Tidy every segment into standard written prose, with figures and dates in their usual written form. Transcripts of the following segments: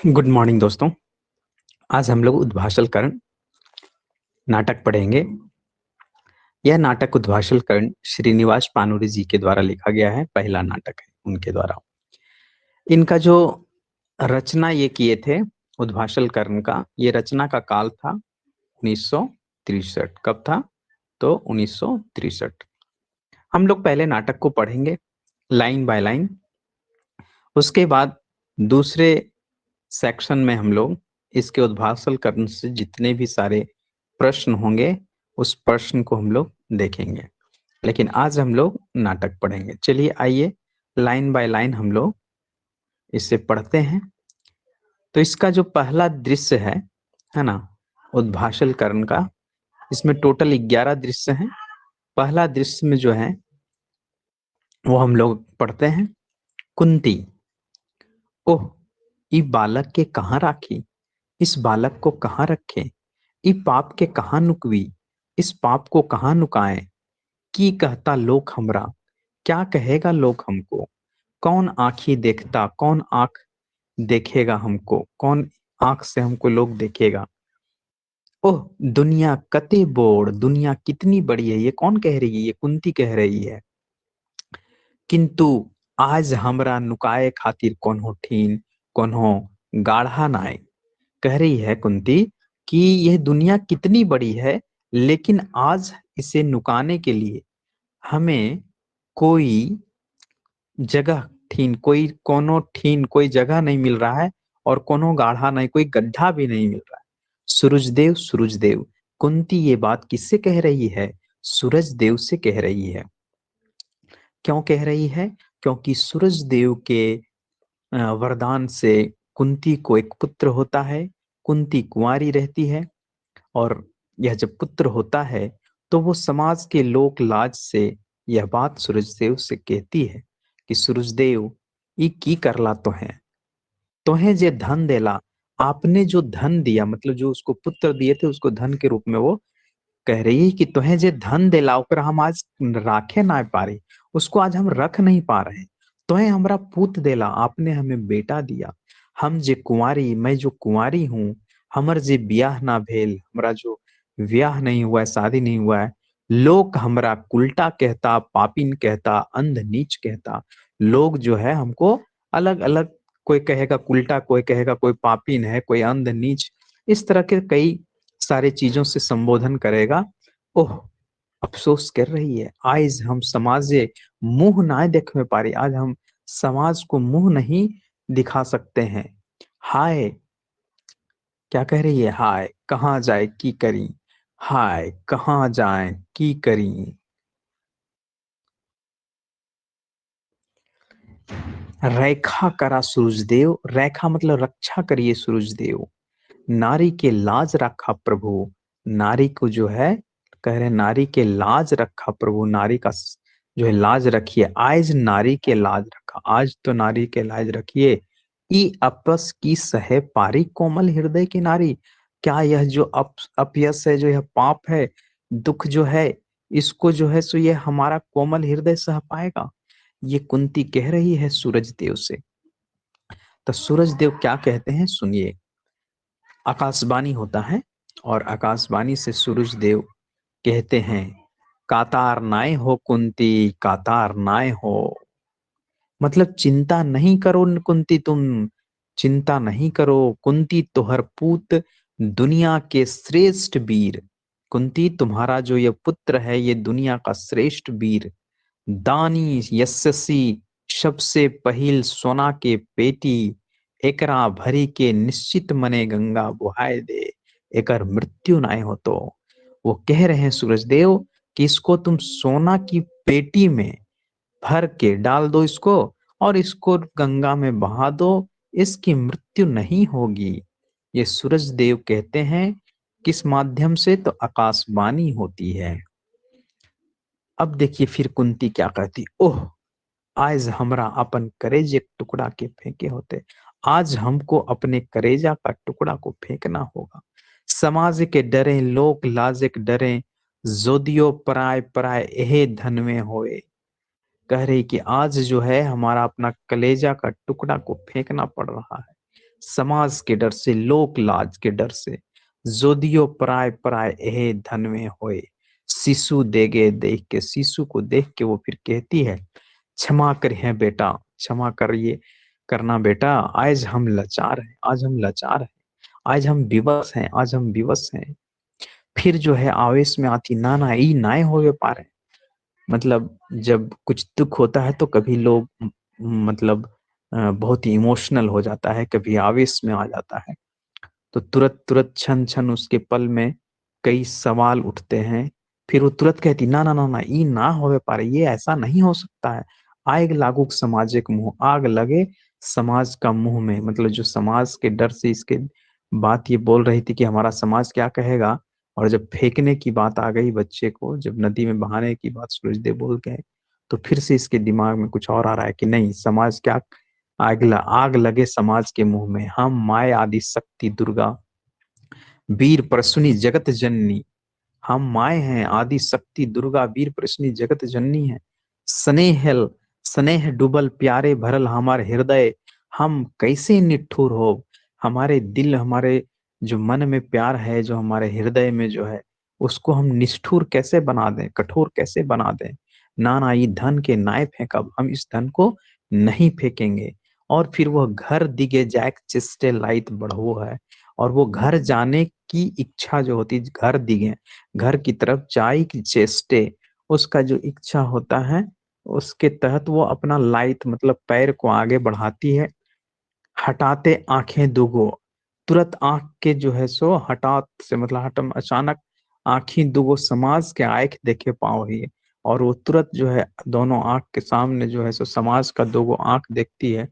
Good morning दोस्तों। आज हम लोग उद्भाषल कर्ण नाटक पढ़ेंगे। यह नाटक उद्भाषल कर्ण श्रीनिवास पानुरी जी के द्वारा लिखा गया है। पहला नाटक है उनके द्वारा। इनका जो रचना ये किए थे उद्भाषल कर्ण का, ये रचना का काल था 1963। कब था? तो 1963। हम लोग पहले नाटक को पढ़ेंगे लाइन बाय लाइन। उसके बाद दूसरे सेक्शन में हम लोग इसके उद्भाषल कर्ण से जितने भी सारे प्रश्न होंगे उस प्रश्न को हम लोग देखेंगे। लेकिन आज हम लोग नाटक पढ़ेंगे। चलिए आइए लाइन बाय लाइन हम लोग इसे पढ़ते हैं। तो इसका जो पहला दृश्य है ना, उद्भाषल कर्ण का, इसमें टोटल 11 दृश्य हैं। पहला दृश्य में जो है वो हम लोग पढ़ते हैं। कुंती, ओह ई बालक के कहाँ राखी, इस बालक को कहाँ रखे, ई पाप के कहाँ नुकवी, इस पाप को कहाँ नुकाए, की कहता लोक हमरा, क्या कहेगा लोग हमको, कौन आंखी देखता, कौन आंख देखेगा हमको, कौन आंख से हमको लोग देखेगा। ओह दुनिया कते बोड़, दुनिया कितनी बड़ी है। ये कौन कह रही है? ये कुंती कह रही है। किंतु आज हमरा नुकाए खातिर कोनो ठीन कोनो गाढ़ा नाय। कह रही है कुंती कि यह दुनिया कितनी बड़ी है, लेकिन आज इसे नुकाने के लिए हमें कोई जगह ठीन, कोई कोनो ठीन, कोई जगह नहीं मिल रहा है, और कोनो गाढ़ा नहीं, कोई गड्ढा भी नहीं मिल रहा है। सूरजदेव, सूरजदेव, कुंती ये बात किससे कह रही है? सूरजदेव से कह रही है। क्यों कह रही है? क्योंकि सूरजदेव के वरदान से कुंती को एक पुत्र होता है। कुंती कुंवारी रहती है, और यह जब पुत्र होता है तो वो समाज के लोक लाज से यह बात सूरजदेव से कहती है कि सूरजदेव ई की करला तोहे जे धन देला, आपने जो धन दिया, मतलब जो उसको पुत्र दिए थे उसको धन के रूप में वो कह रही है कि तोहे जे धन देला ओकरा हम आज राखे ना पा रहे, उसको आज हम रख नहीं पा रहे। तोहे हमरा पूत देला, आपने हमें बेटा दिया। हम जे कुंवारी, मैं जो कुंवारी हूँ, हमर जे ब्याह ना भेल, हमरा जो ब्याह नहीं हुआ है, शादी नहीं हुआ है, लोग हमरा उल्टा कहता, पापिन कहता, अंध नीच कहता। लोग जो है हमको अलग अलग, कोई कहेगा उल्टा, कोई कहेगा कोई पापिन है, कोई अंध नीच, इस तरह के कई सारे चीजों से संबोधन करेगा। ओह अफसोस कर रही है, आज हम समाजे मुंह ना देख में पा रही, आज हम समाज को मुंह नहीं दिखा सकते हैं। हाय, क्या कह रही है? हाय कहाँ जाए की करी, हाय कहाँ जाए की करी। रेखा करा सूरजदेव, रेखा मतलब रक्षा करिए सूरजदेव। नारी के लाज रखा प्रभु, नारी को जो है कह रहे नारी के लाज रखा प्रभु, नारी का जो है लाज रखिए। आज नारी के लाज रखा, आज तो नारी के लाज रखिए। ई अपस की सहे पारी, कोमल हृदय की नारी। क्या यह जो अपयस है, जो यह पाप है, दुख जो है, इसको जो है सो ये हमारा कोमल हृदय सह पाएगा? ये कुंती कह रही है सूरज देव से। तो सूरज देव क्या कहते हैं सुनिए। आकाशवाणी होता है, और आकाशवाणी से सूरज देव कहते हैं, कातार नाय हो कुंती, कातार नाय हो। मतलब चिंता नहीं करो कुंती, तुम चिंता नहीं करो। कुंती तोहर पूत दुनिया के श्रेष्ठ वीर। कुंती तुम्हारा जो ये पुत्र है ये दुनिया का श्रेष्ठ वीर। दानी यशस्वी, सबसे पहिल सोना के पेटी, एकरा भरी के निश्चित मने गंगा बुहाए दे, एकर मृत्यु नाय हो। तो वो कह रहे हैं सूरजदेव कि इसको तुम सोना की पेटी में भर के डाल दो इसको, और इसको गंगा में बहा दो, इसकी मृत्यु नहीं होगी। ये सूरज देव कहते हैं। किस माध्यम से? तो आकाशवाणी होती है। अब देखिए फिर कुंती क्या कहती। ओह आज हमरा अपन करेजे टुकड़ा के फेंके होते, आज हमको अपने करेजा का टुकड़ा को फेंकना होगा। समाज के डरे, लोक लाज के डरे, जोदियो पराय पराय एहे धन में होए। कह रही कि आज जो है हमारा अपना कलेजा का टुकड़ा को फेंकना पड़ रहा है, समाज के डर से, लोक लाज के डर से। जोदियो पराय पराय एहे धन में होए, शिशु देगे देख के, शिशु को देख के वो फिर कहती है, क्षमा करिए बेटा, क्षमा करिए करना बेटा, आज हम लाचार हैं, आज हम लाचार हैं, आज हम विवश हैं, आज हम विवश हैं। फिर जो है आवेश में आती, ना ना ई नाय होवे पारे। मतलब जब कुछ दुख होता है तो कभी लोग मतलब बहुत ही इमोशनल हो जाता है, कभी आवेश में आ जाता है, तो तुरंत तुरंत क्षण क्षण उसके पल में कई सवाल उठते हैं। फिर वो तुरंत कहती, ना ना ना ना ई ना होवे पारे, ये ऐसा नहीं हो सकता है। आग लागू सामाजिक मुंह, आग लगे समाज का मुंह में, मतलब जो समाज के डर से इसके बात ये बोल रही थी कि हमारा समाज क्या कहेगा। और जब फेंकने की बात आ गई बच्चे को, जब नदी में बहाने की बात सूरजदेव बोल गए, तो फिर से इसके दिमाग में कुछ और आ रहा है कि नहीं, समाज क्या, आग लगे समाज के मुंह में, हम माय आदि शक्ति दुर्गा, वीर प्रसूनि जगत जननी, हम माए हैं आदि शक्ति दुर्गा, वीर प्रसूनि जगत जननी है। स्नेह स्नेह डूबल प्यारे भरल हमारे हृदय, हम कैसे निठुर हो, हमारे दिल, हमारे जो मन में प्यार है, जो हमारे हृदय में जो है, उसको हम निष्ठुर कैसे बना दें, कठोर कैसे बना दें। ना ना ये धन के नाय फेंकब, हम इस धन को नहीं फेंकेंगे। और फिर वह घर दिगे जैक चेस्टे लाइट बढ़ो है, और वो घर जाने की इच्छा जो होती है, घर दिगे, घर की तरफ चाय की चेष्टे, उसका जो इच्छा होता है, उसके तहत वो अपना लाइट मतलब पैर को आगे बढ़ाती है। हटाते आंखें दुगो, तुरंत आंख के जो है सो हठात से मतलब हटम अचानक आंखें दुगो समाज के आंख देखे पाओ ही। और वो तुरंत जो है दोनों आंख के सामने जो है सो समाज का दुगो आंख देखती है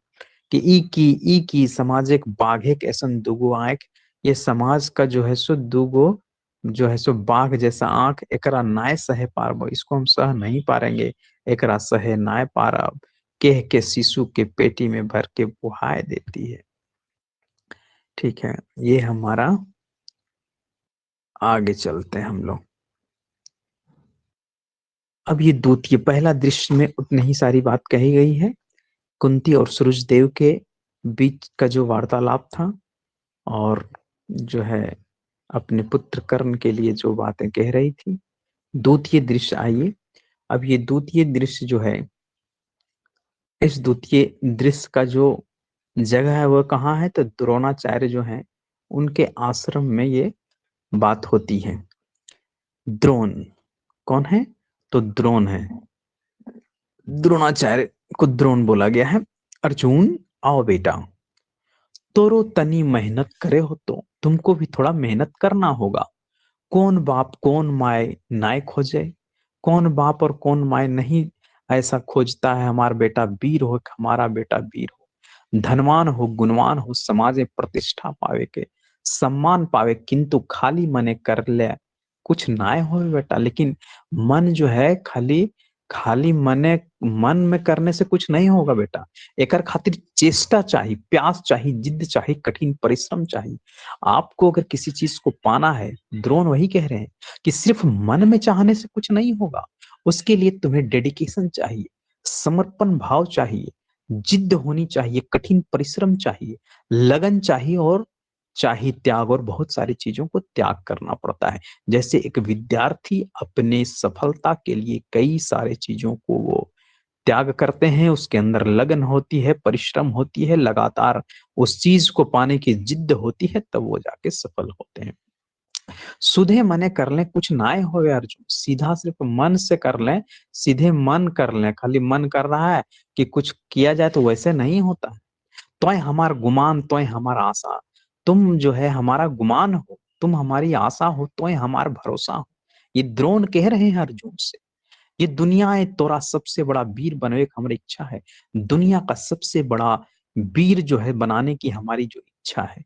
कि ई की समाज एक बाघे के ऐसन दुगो आंख, ये समाज का जो है सो दुगो जो है सो बाघ जैसा आंख, एकरा नाय सहे पारबो, इसको हम सह नहीं पारेंगे, एकरा सहे नाय पारब, कह के शिशु के पेटी में भर के बुहाए देती है। ठीक है, ये हमारा, आगे चलते हैं हम लोग। अब ये द्वितीय, पहला दृश्य में उतनी ही सारी बात कही गई है, कुंती और सूरजदेव के बीच का जो वार्तालाप था, और जो है अपने पुत्र कर्ण के लिए जो बातें कह रही थी। द्वितीय दृश्य आइए। अब ये द्वितीय दृश्य जो है, इस द्वितीय दृश्य का जो जगह है वो कहाँ है, तो द्रोणाचार्य जो है उनके आश्रम में ये बात होती है। द्रोण कौन है, तो द्रोण है, द्रोणाचार्य को द्रोण बोला गया है। अर्जुन आओ बेटा, तोरो तनी मेहनत करे हो तो तुमको भी थोड़ा मेहनत करना होगा। कौन बाप कौन माए नाय खोजे, कौन बाप और कौन माए नहीं ऐसा खोजता है हमारा बेटा वीर हो, हमारा बेटा वीर हो, धनवान हो, गुणवान हो, समाज में प्रतिष्ठा पावे के, सम्मान पावे, किंतु खाली मने कर ले कुछ नाय हो बेटा। लेकिन मन जो है खाली खाली मने, मन में करने से कुछ नहीं होगा बेटा, एकर खातिर चेष्टा चाहिए, प्यास चाहिए, जिद्द चाहिए, कठिन परिश्रम चाहिए। आपको अगर किसी चीज को पाना है, द्रोण वही कह रहे हैं कि सिर्फ मन में चाहने से कुछ नहीं होगा, उसके लिए तुम्हें डेडिकेशन चाहिए, समर्पण भाव चाहिए, जिद्द होनी चाहिए, कठिन परिश्रम चाहिए, लगन चाहिए, और चाहिए त्याग, और बहुत सारी चीजों को त्याग करना पड़ता है। जैसे एक विद्यार्थी अपने सफलता के लिए कई सारे चीजों को वो त्याग करते हैं, उसके अंदर लगन होती है, परिश्रम होती है, लगातार उस चीज को पाने की जिद्द होती है, तब वो जाके सफल होते हैं। सुधे मने कर लें कुछ नाय हो अर्जुन, सीधा सिर्फ मन से कर लें, सीधे मन कर लें, खाली मन कर रहा है कि कुछ किया जाए, तो वैसे नहीं होता है। तोय हमार गुमान तोय हमार आशा, तुम जो है हमारा गुमान हो, तुम हमारी आशा हो, तोय हमार भरोसा हो। ये द्रोण कह रहे हैं अर्जुन से, ये दुनिया है तोरा सबसे बड़ा वीर बने एक हमारी इच्छा है, दुनिया का सबसे बड़ा वीर जो है बनाने की हमारी जो इच्छा है,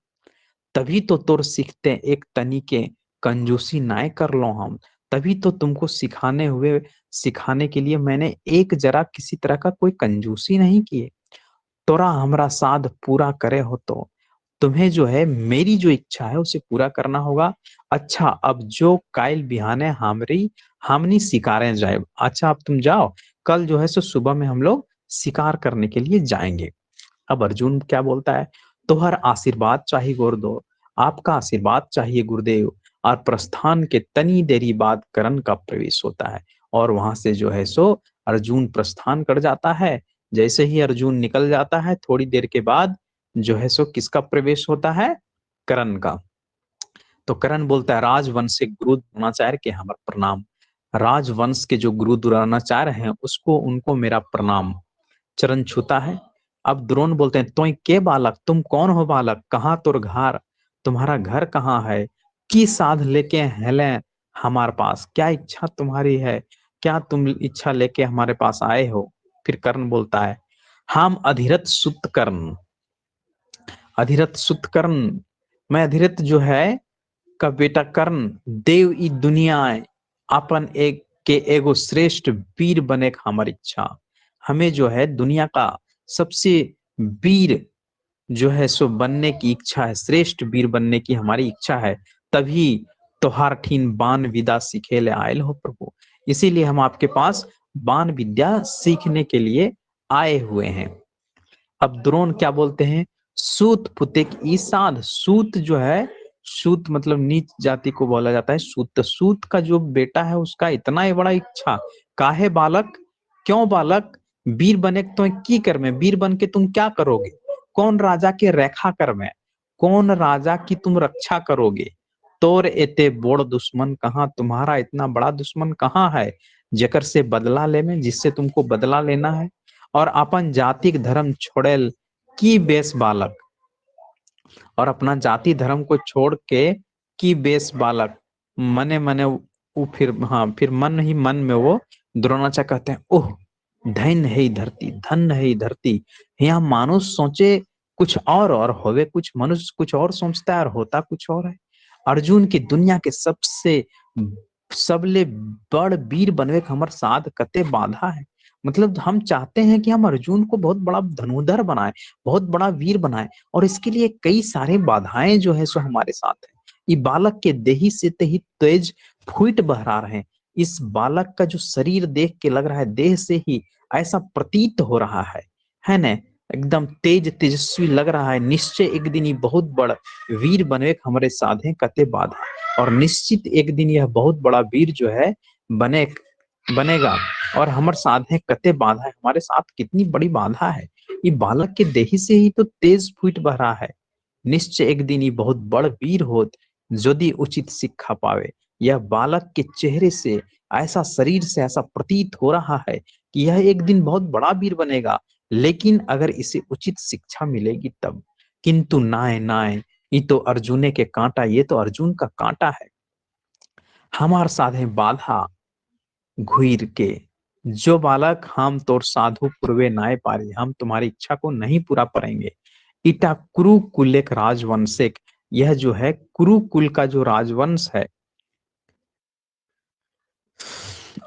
तभी तो तोर सीखते एक तनी के कंजूसी नाय कर लो हम, तभी तो तुमको सिखाने के लिए मैंने एक जरा किसी तरह का कोई कंजूसी नहीं किए। तोरा हमरा साध पूरा करे हो तो तुम्हें जो है मेरी जो इच्छा है उसे पूरा करना होगा। अच्छा अब जो कायल बिहाने हमनी शिकारे जाए, अच्छा अब तुम जाओ, कल जो है सो सुबह में हम लोग शिकार करने के लिए जाएंगे। अब अर्जुन क्या बोलता है, तोहर आशीर्वाद चाहिए गुरुदेव, आपका आशीर्वाद चाहिए गुरुदेव। और प्रस्थान के तनी देरी बाद करण का प्रवेश होता है और वहां से जो है सो अर्जुन प्रस्थान कर जाता है। जैसे ही अर्जुन निकल जाता है थोड़ी देर के बाद जो है सो किसका प्रवेश होता है, करण का। तो करण बोलता है, राजवंशिक गुरु द्रोणाचार्य के हमारा प्रणाम। राजवंश के जो गुरु द्रोणाचार्य हैं उसको उनको मेरा प्रणाम, चरण छूता है। अब द्रोण बोलते हैं, तो के बालक, तुम कौन हो बालक, कहाँ तुर घर, तुम्हारा घर कहाँ है, की साध लेके हेले हमारे पास, क्या इच्छा तुम्हारी है, क्या तुम इच्छा लेके हमारे पास आए हो। फिर कर्ण बोलता है, हम अधिरथ सुत कर्ण, अधिरथ सुत कर्ण, मैं अधिरथ जो है का बेटा कर्ण, देव ई दुनिया अपन एक के एगो श्रेष्ठ वीर बने का हमारी इच्छा। हमें जो है दुनिया का सबसे वीर जो है सो बनने की इच्छा है, श्रेष्ठ वीर बनने की हमारी इच्छा है। तभी तोहार ठीन बाण विद्या सीखे ले आयल हो प्रभु, इसीलिए हम आपके पास बाण विद्या सीखने के लिए आए हुए हैं। अब द्रोण क्या बोलते हैं, सूत पुते की साध, सूत जो है, सूत मतलब नीच जाति को बोला जाता है सूत। तो सूत का जो बेटा है उसका इतना ही बड़ा इच्छा, काहे बालक, क्यों बालक, वीर बने तो की कर में, वीर बन के तुम क्या करोगे, कौन राजा के रेखा कर में, कौन राजा की तुम रक्षा करोगे। तोर एते बोड़ दुश्मन कहाँ, तुम्हारा इतना बड़ा दुश्मन कहाँ है जेकर से बदला ले में, जिससे तुमको बदला लेना है। और अपन जातिक धर्म छोड़ेल की बेस बालक, और अपना जाति धर्म को छोड़ के की बेस बालक, मने मने वो फिर हाँ फिर मन ही मन में वो द्रोणाचार्य कहते हैं, ओह धन है धरती, धन है धरती। यहाँ मानुष सोचे कुछ और होवे कुछ, मनुष्य कुछ और सोचता है और होता कुछ और है। अर्जुन की दुनिया के सबसे सबले बड़ वीर बनवे के हमारे साथ कते बाधा है। मतलब हम चाहते हैं कि हम अर्जुन को बहुत बड़ा धनुधर बनाए, बहुत बड़ा वीर बनाए, और इसके लिए कई सारे बाधाएं जो है सो हमारे साथ है। ये बालक के देही से ही तेज फूट बहरा रहे हैं। इस बालक का जो शरीर देख के लग रहा है, देह से ही ऐसा प्रतीत हो रहा है न, एकदम तेज तेजस्वी लग रहा है। निश्चय एक दिन ये बहुत बड़ा वीर बने हमारे साधे कते बाधा, और निश्चित एक दिन यह बहुत बड़ा वीर जो है बने बनेगा। और हमारे साथ है कते बाधा है, हमारे साथ कितनी बड़ी बाधा है। ये बालक के देही से ही तो तेज फूट बह रहा है। निश्चय एक दिन ये बहुत बड़ वीर होत, यदि उचित शिक्षा पावे। यह बालक के चेहरे से, ऐसा शरीर से ऐसा प्रतीत हो रहा है कि यह एक दिन बहुत बड़ा वीर बनेगा, लेकिन अगर इसे उचित शिक्षा मिलेगी तब। किंतु नाय नाय, ये तो अर्जुने के कांटा, ये तो अर्जुन का कांटा है। हमार साधे बाधा घुर के, जो बालक हम तोर साधु पूर्वे नाय पारे, हम तुम्हारी इच्छा को नहीं पूरा करेंगे। इटा कुरुकुल एक राजवंशिक, यह जो है कुरुकुल का जो राजवंश है,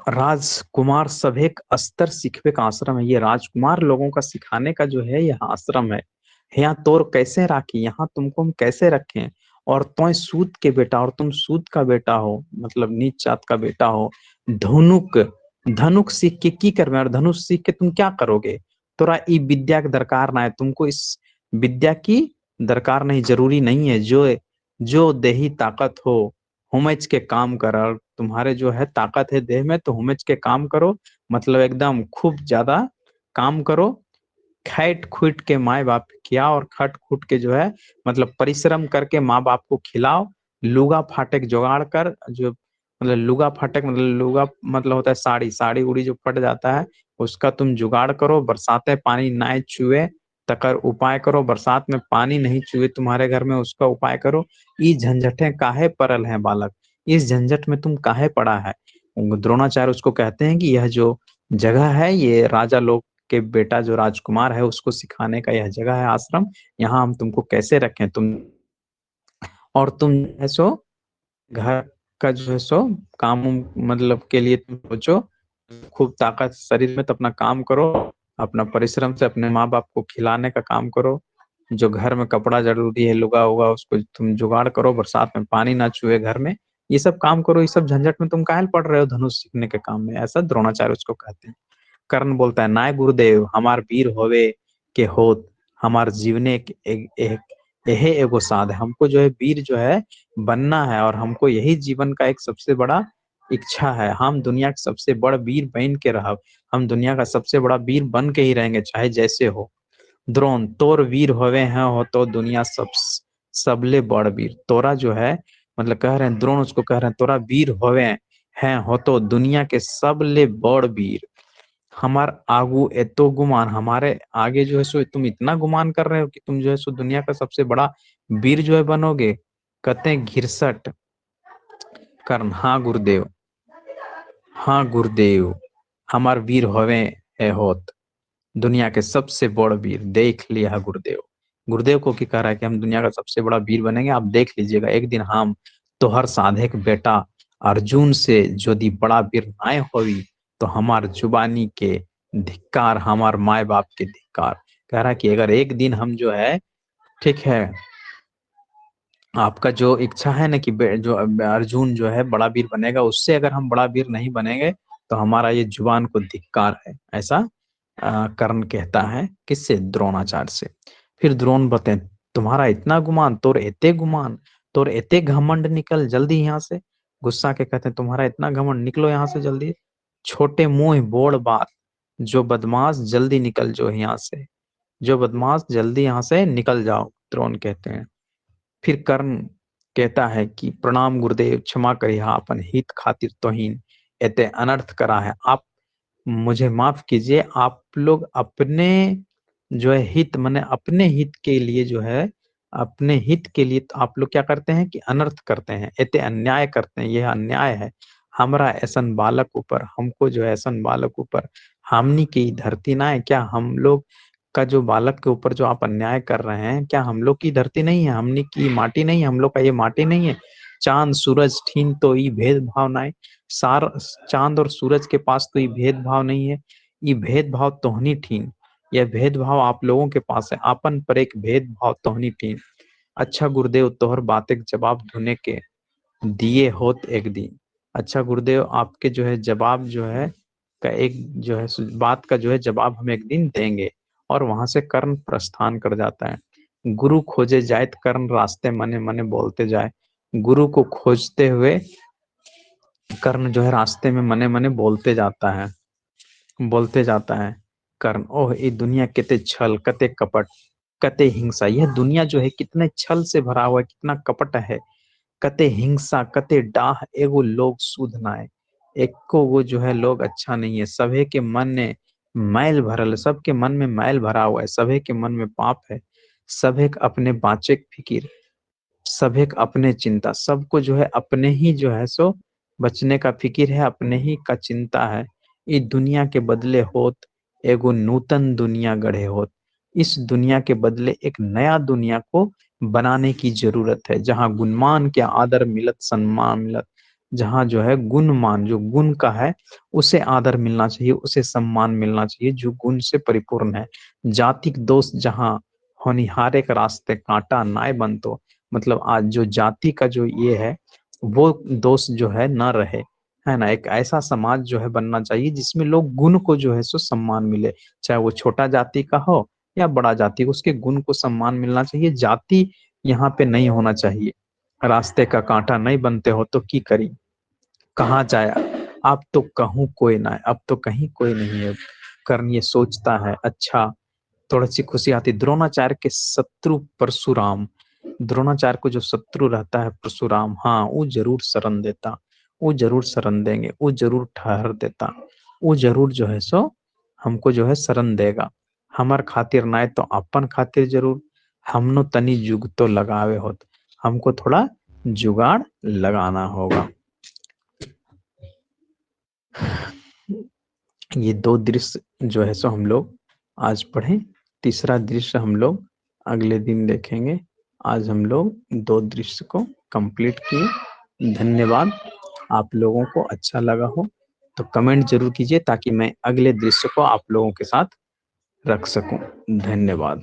राजकुमार सभे अस्तर सिखवे का आश्रम है। ये राजकुमार लोगों का सिखाने का जो है यह आश्रम है। यहाँ तोर कैसे राखी, यहाँ तुमको हम कैसे रखें। और तो सूत के बेटा, और तुम सूत का बेटा हो, मतलब नीच जात का बेटा हो। धनुक, धनुक सीख के की करवे, और धनुष सीख के तुम क्या करोगे। तोरा ई विद्या की दरकार ना है, तुमको इस विद्या की दरकार नहीं, जरूरी नहीं है। जो जो देही ताकत हो हुमच के काम कर, और तुम्हारे जो है ताकत है देह में तो हुमच के काम करो, मतलब एकदम खूब ज्यादा काम करो। खैट खुट के माए बाप किया, और खट खुट के जो है मतलब परिश्रम करके माँ बाप को खिलाओ। लुगा फाटक जुगाड़ कर, जो मतलब लुगा फाटक मतलब लुगा मतलब होता है साड़ी, साड़ी उड़ी जो फट जाता है उसका तुम जुगाड़ करो। बरसाते पानी ना छुए तकर उपाय करो, बरसात में पानी नहीं छुए तुम्हारे घर में उसका उपाय करो। ये झंझटें काहे पड़ल हैं बालक, इस झंझट में तुम काहे पड़ा है। द्रोणाचार्य उसको कहते हैं कि यह जो जगह है ये राजा लोग के बेटा जो राजकुमार है उसको सिखाने का यह जगह है, आश्रम। यहाँ हम तुमको कैसे रखें, तुम और तुम है सो घर का जो है सो काम मतलब के लिए तुम सोचो, खूब ताकत शरीर में तो अपना काम करो, अपना परिश्रम से अपने माँ बाप को खिलाने का काम करो। जो घर में कपड़ा जरूरी है लुगा होगा उसको तुम जुगाड़ करो, बरसात में पानी ना छुए घर में, ये सब काम करो। ये सब झंझट में तुम काहे पड़ रहे हो धनुष सीखने के काम में, ऐसा द्रोणाचार्य उसको कहते हैं। कर्ण बोलता है, नाय गुरुदेव हमार वीर होवे के होत हमार जीवने यही एगो साध है। हमको जो है वीर जो है बनना है और हमको यही जीवन का एक सबसे बड़ा इच्छा है। हम दुनिया के सबसे बड़ा वीर बन के रह, हम दुनिया का सबसे बड़ा वीर बन के ही रहेंगे चाहे जैसे हो। द्रोण तोर वीर होवे हैं हो तो दुनिया सबले बड़ वीर। तोरा जो है मतलब कह रहे हैं, द्रोण उसको कह रहे हैं तोरा वीर होवे हैं हो तो दुनिया के सबले बड़ वीर। हमार आगू एतो गुमान, हमारे आगे जो है सो तुम इतना गुमान कर रहे हो कि तुम जो है सो दुनिया का सबसे बड़ा वीर जो है बनोगे। कहते हैं घिरसट कर्ण, हाँ गुरुदेव, हाँ गुरुदेव हमार वीर होवे है होत दुनिया के सबसे बड़ वीर। देख लिया है गुरुदेव, गुरुदेव को क्या कह रहा है कि हम दुनिया का सबसे बड़ा वीर बनेंगे। आप देख लीजिएगा एक दिन हम तो हर साधे के बेटा अर्जुन से यदि बड़ा वीर नाय होवी तो हमार जुबानी के धिक्कार, हमार माए बाप के धिक्कार। कह रहा है कि अगर एक दिन हम जो है, ठीक है, आपका जो इच्छा है ना कि जो अर्जुन जो है बड़ा वीर बनेगा, उससे अगर हम बड़ा वीर नहीं बनेंगे तो हमारा ये जुबान को धिक्कार है। ऐसा कर्ण कहता है किससे? द्रोणाचार्य से। फिर द्रोण बताए, तुम्हारा इतना गुमान, तोर एते गुमान, तोर एते घमंड, निकल जल्दी यहाँ से। गुस्सा के कहते हैं तुम्हारा इतना घमंड, निकलो यहाँ से जल्दी। छोटे मुंह बोड़ बात, जो बदमाश जल्दी निकल जो यहाँ से, जो बदमाश जल्दी यहाँ से निकल जाओ, द्रोण कहते हैं। फिर कर्ण कहता है कि प्रणाम गुरुदेव, क्षमा करिए अपन हित खातिर तोहिन एते अनर्थ करा है। आप मुझे माफ कीजिए, आप लोग अपने जो है हित माने अपने हित के लिए जो है, अपने हित के लिए तो आप लोग क्या करते हैं कि अनर्थ करते हैं, एते अन्याय करते हैं, यह अन्याय है। हमरा ऐसन बालक ऊपर, हमको जो है ऐसन बालक ऊपर, हमनी की धरती ना है क्या? हम लोग का जो बालक के ऊपर जो आप अन्याय कर रहे हैं, क्या हम लोग की धरती नहीं है? हमनी की माटी नहीं है? हम लोग का ये माटी नहीं है? चांद सूरज ठीन तो ये भेदभाव ना है, सार चांद और सूरज के पास तो ये भेदभाव नहीं है, ये भेदभाव तोहनी ठीन, यह भेदभाव आप लोगों के पास है, आपन पर एक भेदभाव तोहनी ठीन। अच्छा गुरुदेव, तोहर बातें के जवाब ढूंढने के दिए होत एक दिन। अच्छा गुरुदेव, आपके जो है जवाब जो है का एक जो है बात का जो है जवाब हम एक दिन देंगे। और वहां से कर्ण प्रस्थान कर जाता है। गुरु खोजे जाए तो कर्ण रास्ते मने मने बोलते जाए। गुरु को खोजते हुए कर्ण जो है रास्ते में मने मने बोलते जाता है, बोलते जाता है कर्ण, ओह ये दुनिया कितने छल, कते कपट, कते हिंसा। यह दुनिया जो है कितने छल से भरा हुआ है, कितना कपट है, कते हिंसा, कते डाह, एगो लोग शुद्ध नाय, एको वो जो है लोग अच्छा नहीं है। सभे के मन में मैल भरल, सबके मन में मैल भरा हुआ है, सभे के मन में पाप है, सभे अपने बाँचे के फिकिर, सभे अपने चिंता, सबको जो है अपने ही जो है सो बचने का फिकिर है, अपने ही का चिंता है। इस दुनिया के बदले होत एगो नूतन दुनिया गढ़े होत। इस दुनिया के बदले एक नया दुनिया को बनाने की जरूरत है, जहाँ गुणमान के आदर मिलत, सम्मान मिलत, जहाँ जो है गुणमान जो गुण का है उसे आदर मिलना चाहिए, उसे सम्मान मिलना चाहिए जो गुण से परिपूर्ण है। जातिक दोष जहाँ होनिहारे का रास्ते कांटा नाय बनतो, मतलब आज जो जाति का जो ये है वो दोष जो है ना रहे, है ना। एक ऐसा समाज जो है बनना चाहिए जिसमें लोग गुण को जो है सो सम्मान मिले, चाहे वो छोटा जाति का हो या बड़ा जाति, उसके गुण को सम्मान मिलना चाहिए। जाति यहाँ पे नहीं होना चाहिए। रास्ते का कांटा नहीं बनते हो तो की करी, कहाँ जाया, अब तो कहूँ कोई ना है, अब तो कहीं कोई नहीं है। कर्ण ये सोचता है। अच्छा, थोड़ी सी खुशी आती। द्रोणाचार्य के शत्रु परशुराम, द्रोणाचार्य को जो शत्रु रहता है परशुराम, हाँ वो जरूर शरण देता, वो जरूर शरण देंगे, वो जरूर ठहर देता, वो जरूर जो है सो हमको जो है शरण देगा। हमार खातिर नाय तो अपन खातिर जरूर, हमनो तनी जुग तो लगावे होत, हमको थोड़ा जुगाड़ लगाना होगा। ये दो दृश्य जो है सो हम लोग आज पढ़े, तीसरा दृश्य हम लोग अगले दिन देखेंगे। आज हम लोग दो दृश्य को कंप्लीट किए। धन्यवाद। आप लोगों को अच्छा लगा हो तो कमेंट जरूर कीजिए ताकि मैं अगले दृश्य को आप लोगों के साथ रख सकूं। धन्यवाद।